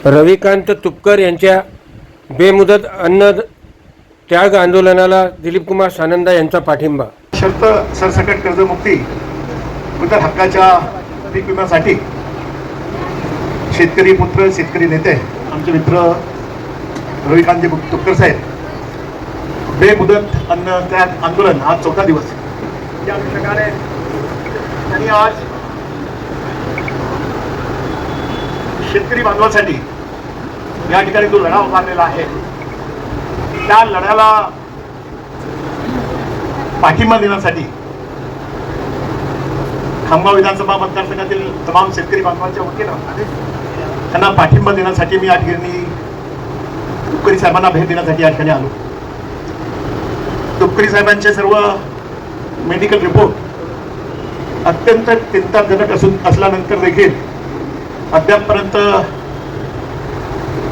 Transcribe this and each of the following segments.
रविकांत तुपकर यांच्या बेमुदत अन्न त्याग आंदोलनाला दिलीपकुमार सानंदा यांचा पाठिंबा. शर्त सरसकट कर्जमुक्ती उतर हक्काच्या पीक विम्यासाठी शेतकरी पुत्र शेतकरी नेते आमचे मित्र रविकांत तुपकर साहेब बेमुदत अन्न त्याग आंदोलन आज चौथा दिवस या अनुषंगाने त्यांनी आज शेतकरी बांधवांसाठी या ठिकाणी जो लढा उभारलेला आहे त्या लढ्याला पाठिंबा देण्यासाठी खामगाव विधानसभा मतदारसंघातील तमाम शेतकरी बांधवांच्या वतीनं त्यांना पाठिंबा देण्यासाठी मी या ठिकाणी तुपकरी साहेबांना भेट देण्यासाठी या ठिकाणी आलो. तुपकरी साहेबांचे सर्व मेडिकल रिपोर्ट अत्यंत चिंताजनक असल्यानंतर देखील अद्यापपर्यंत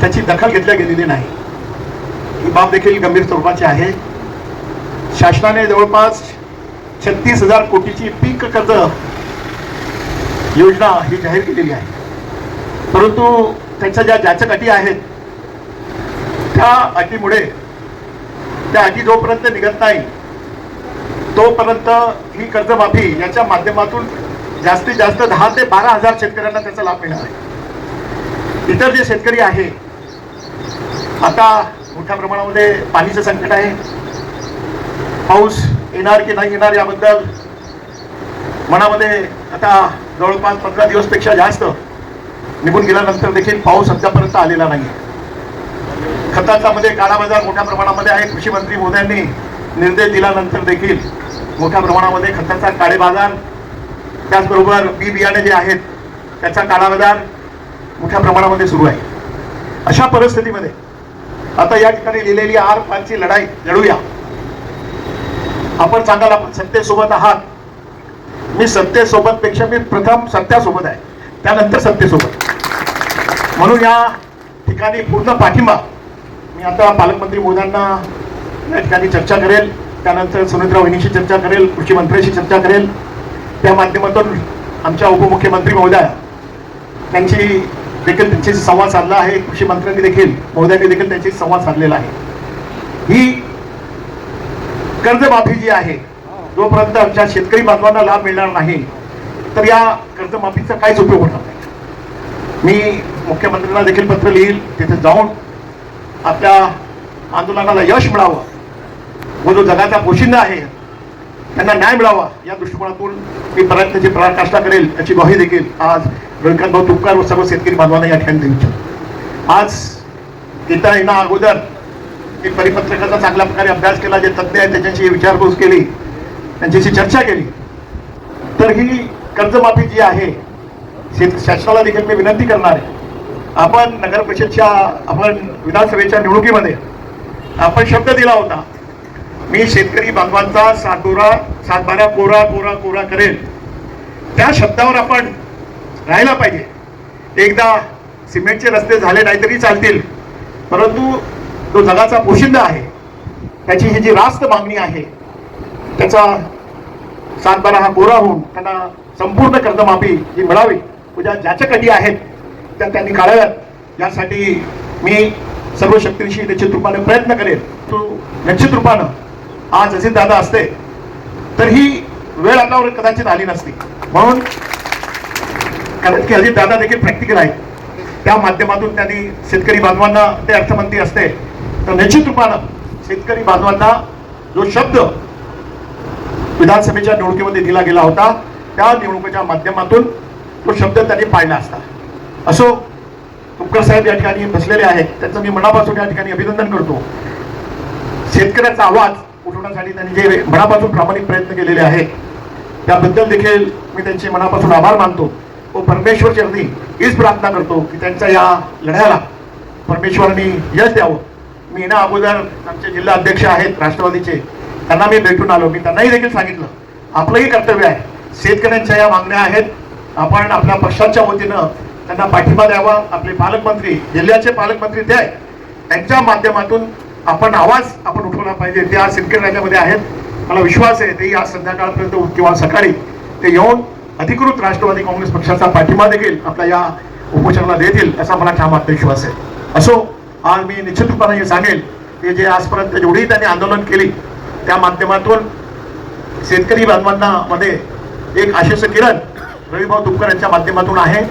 त्याची दखल घेतल्या गेलेली नाही. ही बाब देखील गंभीर स्वरूपाची आहे. शासनाने जवळपास 36,000 कोटीची पीक कर्ज योजना ही जाहीर केलेली आहे, परंतु त्याच्या ज्या जाचक अटी आहेत त्या अटीमुळे त्या अटी जोपर्यंत निघत नाही तोपर्यंत ही कर्जमाफी याच्या माध्यमातून जास्तीत जास्त 10 ते 12,000 शेतकऱ्यांना त्याचा लाभ मिळणार आहे. इतर जे शेतकरी आहे आता मोठ्या प्रमाणामध्ये पाणीचं संकट आहे. पाऊस येणार की नाही येणार याबद्दल मनामध्ये आता जवळपास 15 दिवसपेक्षा जास्त निघून गेल्यानंतर देखील पाऊस अद्यापर्यंत आलेला नाही. खताचा मध्ये काळा बाजार मोठ्या प्रमाणामध्ये आहे. कृषी मंत्री मोदयांनी निर्देश दिल्यानंतर देखील मोठ्या प्रमाणामध्ये खताचा काळे बाजार, त्याचबरोबर बी बियाणे जे आहेत त्याचा काळा बाजार मोठ्या प्रमाणामध्ये सुरू आहे. अशा परिस्थितीमध्ये आता या ठिकाणी लिहिलेली आर-5ची लढाई लढूया. आपण सांगाल आपण सत्तेसोबत आहात. मी सत्तेसोबत पेक्षा मी प्रथम सत्यासोबत आहे, त्यानंतर सत्तेसोबत. म्हणून या ठिकाणी पूर्ण पाठिंबा मी आता पालकमंत्री मोदयांना या ठिकाणी चर्चा करेल, त्यानंतर सुनेत्रा वहिनीशी चर्चा करेल, कृषी मंत्र्यांशी चर्चा करेल. त्या माध्यमातून आमच्या उपमुख्यमंत्री महोदया त्यांच्याशी संवाद साधला आहे. कृषी मंत्र्यांनी देखील महोदयांनी देखील त्यांच्याशी संवाद साधलेला आहे. ही कर्जमाफी जी आहे जोपर्यंत आमच्या शेतकरी बांधवांना लाभ मिळणार नाही तर या कर्जमाफीचा काहीच उपयोग होणार नाही. मी मुख्यमंत्र्यांना देखील पत्र लिहिल, तिथे जाऊन आपल्या आंदोलनाला यश मिळावं व जो जगाचा पोशिंदा आहे त्यांना न्याय मिळावा या दृष्टिकोनातून मी प्रयत्नाची पराकाष्ठा करेल याची ग्वाही देखील आज रविकांत भाऊ तुपकर व सर्व शेतकरी बांधवांना या ठिकाणी देऊ इच्छितो. आज येण्या अगोदर एक परिपत्रकाचा चांगल्या प्रकारे अभ्यास केला, जे तज्ज्ञ आहेत त्याच्याशी विचारपूस केली, त्यांच्याशी चर्चा केली. तर ही कर्जमाफी जी आहे शासनाला देखील मी विनंती करणार आहे. आपण नगर परिषदच्या आपण विधानसभेच्या निवडणुकीमध्ये आपण शब्द दिला होता, मी शेतकरी बांधवांचा सातबारा कोरा कोरा कोरा करेल. त्या शब्दावर आपण राहायला पाहिजे. एकदा सिमेंटचे रस्ते झाले नाही तरी चालतील, परंतु जो जगाचा पोशिंदा आहे त्याची ही जी रास्त मागणी आहे त्याचा 7-12 हा कोरा होऊन त्यांना संपूर्ण कर्जमाफी ही मिळावी. ज्या जाचक अटी आहेत त्या त्यांनी काढाव्यात यासाठी मी सर्व शक्तींशी निश्चित रूपाने प्रयत्न करेल. तो निश्चित रूपानं आज अजित दादा असते तर ही वेळ आपल्यावर कदाचित आली नसती. म्हणून कारण की अजित दादा देखील प्रॅक्टिकल आहेत, त्या माध्यमातून त्यांनी शेतकरी बांधवांना ते अर्थमंत्री असते तर निश्चित रूपानं शेतकरी बांधवांना जो शब्द विधानसभेच्या निवडणुकीमध्ये दिला गेला होता त्या निवडणुकीच्या माध्यमातून तो शब्द त्यांनी पाळला असता. असो, तुपकर साहेब या ठिकाणी बसलेले आहेत, त्यांचं मी मनापासून या ठिकाणी अभिनंदन करतो. शेतकऱ्याचा आवाज उठवण्यासाठी त्यांनी जे मनापासून प्रामाणिक प्रयत्न केलेले आहेत त्याबद्दल देखील मी त्यांचे मनापासून आभार मानतो व परमेश्वर चरणी हीच प्रार्थना करतो की त्यांच्या या लढ्याला परमेश्वरांनी यश द्यावं. मी येण्या अगोदर आमचे जिल्हा अध्यक्ष आहेत राष्ट्रवादीचे, त्यांना मी भेटून आलो. मी त्यांनाही देखील सांगितलं आपलंही कर्तव्य आहे, शेतकऱ्यांच्या या मागण्या आहेत, आपण आपल्या पक्षाच्या वतीनं त्यांना पाठिंबा द्यावा. आपले पालकमंत्री, जिल्ह्याचे पालकमंत्री ते आहेत, त्यांच्या माध्यमातून आपण आवाज आपण उठवला पाहिजे. ते आज शेतकरी राज्यामध्ये आहेत. मला विश्वास आहे ते आज संध्याकाळपर्यंत किंवा सकाळी ते येऊन अधिकृत राष्ट्रवादी काँग्रेस पक्षाचा पाठिंबा देखील आपल्या या उपोषणाला देतील असा मला ठाम आत्मविश्वास आहे. असो, आज मी निश्चितपणे हे सांगेल की जे आजपर्यंत जेवढी त्यांनी आंदोलन केली त्या माध्यमातून शेतकरी बांधवांना मध्ये एक आशेचं किरण रविभाऊ तुपकर यांच्या माध्यमातून आहे.